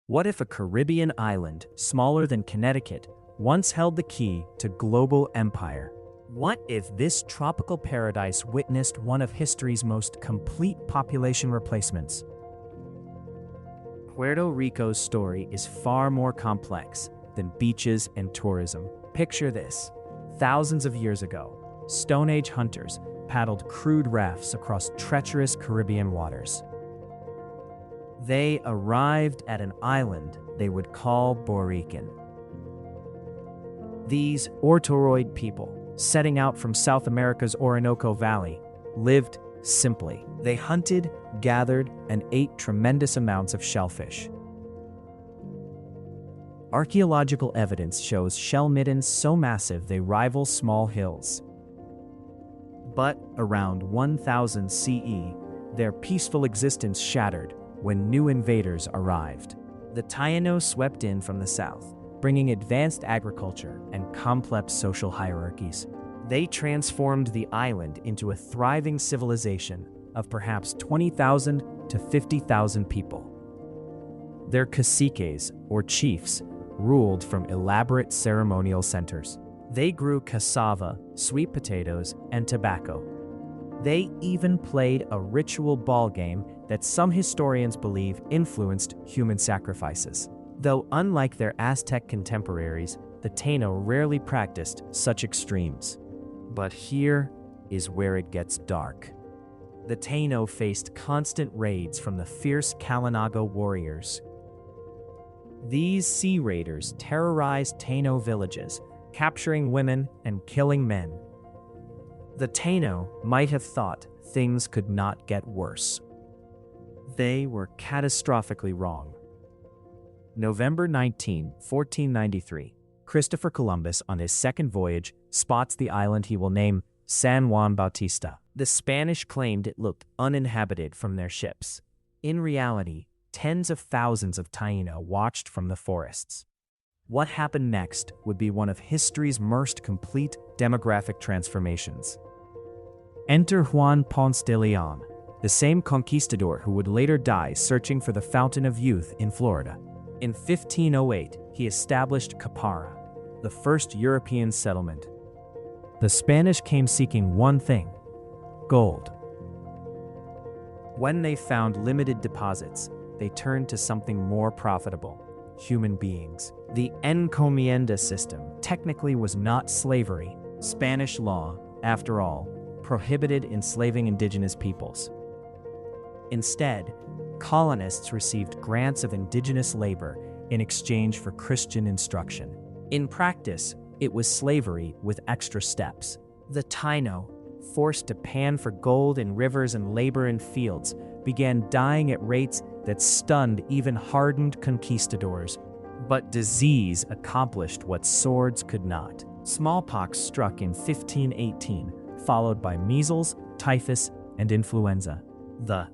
What if a Caribbean island, smaller than Connecticut, once held the key to global empire? What if this tropical paradise witnessed one of history's most complete population replacements? Puerto Rico's story is far more complex than beaches and tourism. Picture this. Thousands of years ago, Stone Age hunters paddled crude rafts across treacherous Caribbean waters. They arrived at an island they would call Borican. These Ortoroid people, setting out from South America's Orinoco Valley, lived simply. They hunted, gathered, and ate tremendous amounts of shellfish. Archaeological evidence shows shell middens so massive they rival small hills. But around 1000 CE, their peaceful existence shattered when new invaders arrived. The Taíno swept in from the south, bringing advanced agriculture and complex social hierarchies. They transformed the island into a thriving civilization of perhaps 20,000 to 50,000 people. Their caciques, or chiefs, ruled from elaborate ceremonial centers. They grew cassava, sweet potatoes, and tobacco. They even played a ritual ball game that some historians believe influenced human sacrifices. Though unlike their Aztec contemporaries, the Taíno rarely practiced such extremes. But here is where it gets dark. The Taíno faced constant raids from the fierce Kalinago warriors. These sea raiders terrorized Taíno villages, capturing women and killing men. The Taíno might have thought things could not get worse. They were catastrophically wrong. November 19, 1493, Christopher Columbus, on his second voyage, spots the island he will name San Juan Bautista. The Spanish claimed it looked uninhabited from their ships. In reality, tens of thousands of Taíno watched from the forests. What happened next would be one of history's most complete demographic transformations. Enter Juan Ponce de Leon, the same conquistador who would later die searching for the Fountain of Youth in Florida. In 1508, he established Capara, the first European settlement. The Spanish came seeking one thing: gold. When they found limited deposits, they turned to something more profitable: human beings. The encomienda system technically was not slavery. Spanish law, after all, prohibited enslaving indigenous peoples. Instead, colonists received grants of indigenous labor in exchange for Christian instruction. In practice, it was slavery with extra steps. The Taíno, forced to pan for gold in rivers and labor in fields, began dying at rates that stunned even hardened conquistadors. But disease accomplished what swords could not. Smallpox struck in 1518, followed by measles, typhus, and influenza. The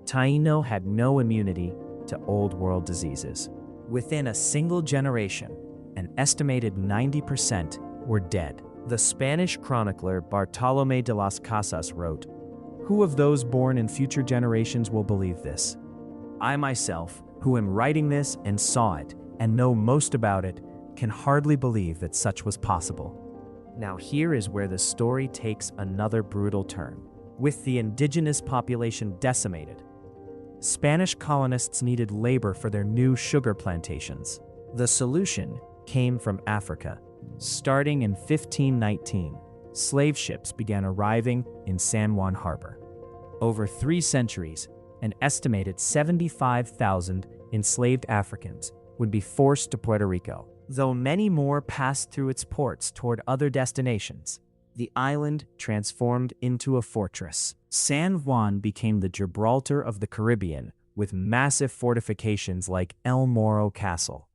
Taíno had no immunity to Old World diseases. Within a single generation, an estimated 90% were dead. The Spanish chronicler Bartolomé de las Casas wrote, "Who of those born in future generations will believe this? I myself, who am writing this and saw it and know most about it, can hardly believe that such was possible." Now here is where the story takes another brutal turn. With the indigenous population decimated, Spanish colonists needed labor for their new sugar plantations. The solution came from Africa. Starting in 1519, slave ships began arriving in San Juan Harbor. Over 3 centuries, an estimated 75,000 enslaved Africans would be forced to Puerto Rico. Though many more passed through its ports toward other destinations, the island transformed into a fortress. San Juan became the Gibraltar of the Caribbean, with massive fortifications like El Morro Castle.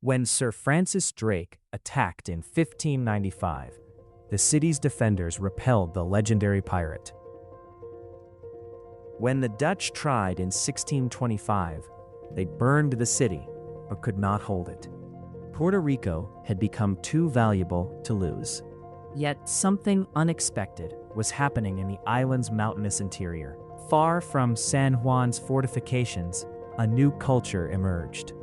When Sir Francis Drake attacked in 1595, the city's defenders repelled the legendary pirate. When the Dutch tried in 1625, they burned the city, but could not hold it. Puerto Rico had become too valuable to lose. Yet something unexpected was happening in the island's mountainous interior. Far from San Juan's fortifications, a new culture emerged.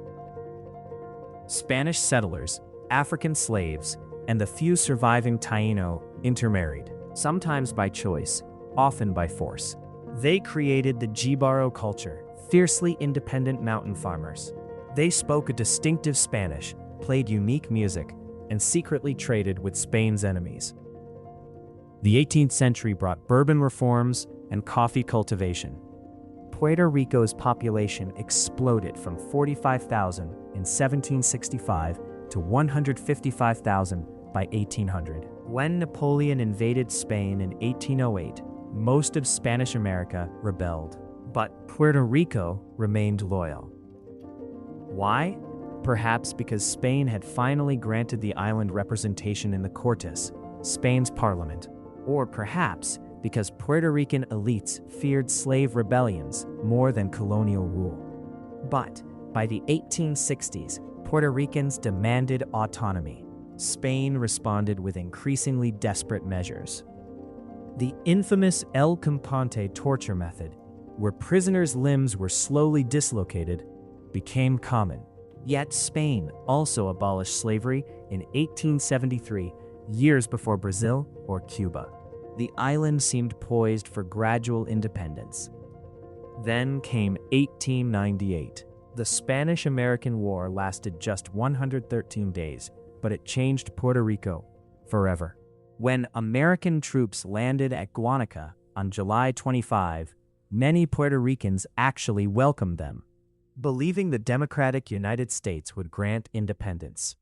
Spanish settlers, African slaves, and the few surviving Taíno intermarried, sometimes by choice, often by force. They created the jíbaro culture, fiercely independent mountain farmers. They spoke a distinctive Spanish, played unique music, and secretly traded with Spain's enemies. The 18th century brought bourbon reforms and coffee cultivation. Puerto Rico's population exploded from 45,000 in 1765 to 155,000 by 1800. When Napoleon invaded Spain in 1808, most of Spanish America rebelled, but Puerto Rico remained loyal. Why? Perhaps because Spain had finally granted the island representation in the Cortes, Spain's parliament. Or perhaps because Puerto Rican elites feared slave rebellions more than colonial rule. But by the 1860s, Puerto Ricans demanded autonomy. Spain responded with increasingly desperate measures. The infamous El Componte torture method, where prisoners' limbs were slowly dislocated, became common. Yet Spain also abolished slavery in 1873, years before Brazil or Cuba. The island seemed poised for gradual independence. Then came 1898. The Spanish-American War lasted just 113 days, but it changed Puerto Rico forever. When American troops landed at Guanica on July 25, many Puerto Ricans actually welcomed them, believing the democratic United States would grant independence.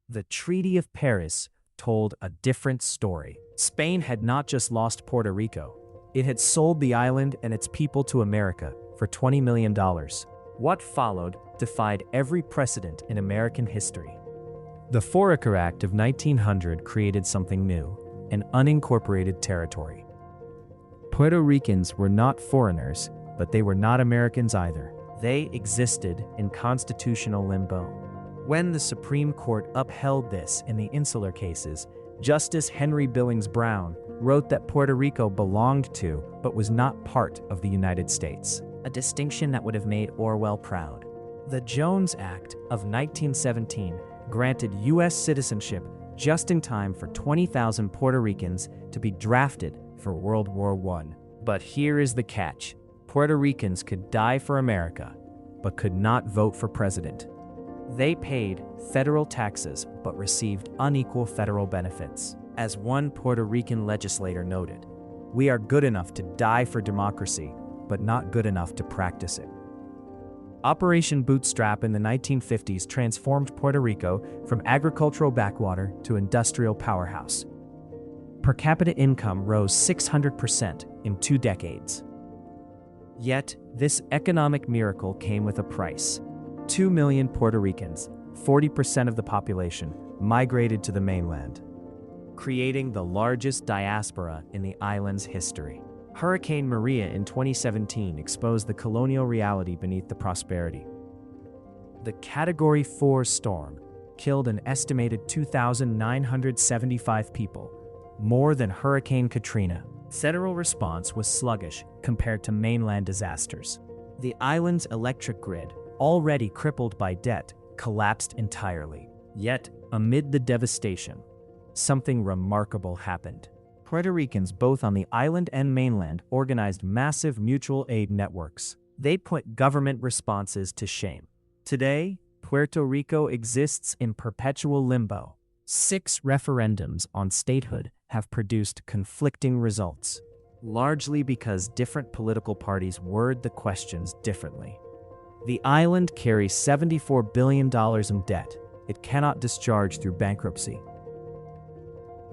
The Treaty of Paris told a different story. Spain had not just lost Puerto Rico, it had sold the island and its people to America for $20 million. What followed defied every precedent in American history. The Foraker Act of 1900 created something new, an unincorporated territory. Puerto Ricans were not foreigners, but they were not Americans either. They existed in constitutional limbo. When the Supreme Court upheld this in the insular cases, Justice Henry Billings Brown wrote that Puerto Rico belonged to but was not part of the United States, a distinction that would have made Orwell proud. The Jones Act of 1917 granted U.S. citizenship just in time for 20,000 Puerto Ricans to be drafted for World War I. But here is the catch. Puerto Ricans could die for America, but could not vote for president. They paid federal taxes but received unequal federal benefits. As one Puerto Rican legislator noted, "We are good enough to die for democracy, but not good enough to practice it." Operation Bootstrap in the 1950s transformed Puerto Rico from agricultural backwater to industrial powerhouse. Per capita income rose 600% in 2 decades. Yet, this economic miracle came with a price. 2 million Puerto Ricans, 40% of the population, migrated to the mainland, creating the largest diaspora in the island's history. Hurricane Maria in 2017 exposed the colonial reality beneath the prosperity. The Category 4 storm killed an estimated 2,975 people, more than Hurricane Katrina. Federal response was sluggish compared to mainland disasters. The island's electric grid, already crippled by debt, collapsed entirely. Yet, amid the devastation, something remarkable happened. Puerto Ricans both on the island and mainland organized massive mutual aid networks. They put government responses to shame. Today, Puerto Rico exists in perpetual limbo. 6 referendums on statehood have produced conflicting results, largely because different political parties word the questions differently. The island carries $74 billion in debt it cannot discharge through bankruptcy.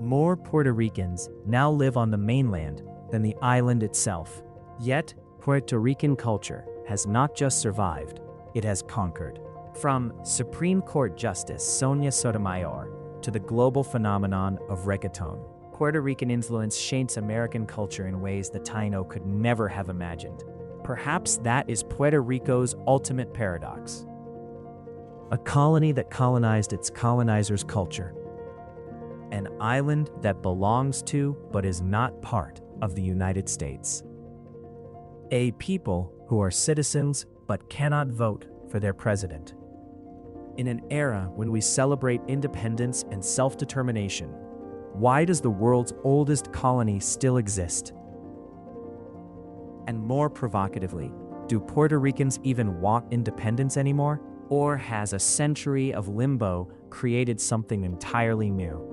More Puerto Ricans now live on the mainland than the island itself. Yet, Puerto Rican culture has not just survived, it has conquered. From Supreme Court Justice Sonia Sotomayor to the global phenomenon of reggaeton, Puerto Rican influence shapes American culture in ways the Taíno could never have imagined. Perhaps that is Puerto Rico's ultimate paradox. A colony that colonized its colonizer's culture. An island that belongs to but is not part of the United States. A people who are citizens but cannot vote for their president. In an era when we celebrate independence and self-determination, why does the world's oldest colony still exist? And more provocatively, do Puerto Ricans even want independence anymore? Or has a century of limbo created something entirely new?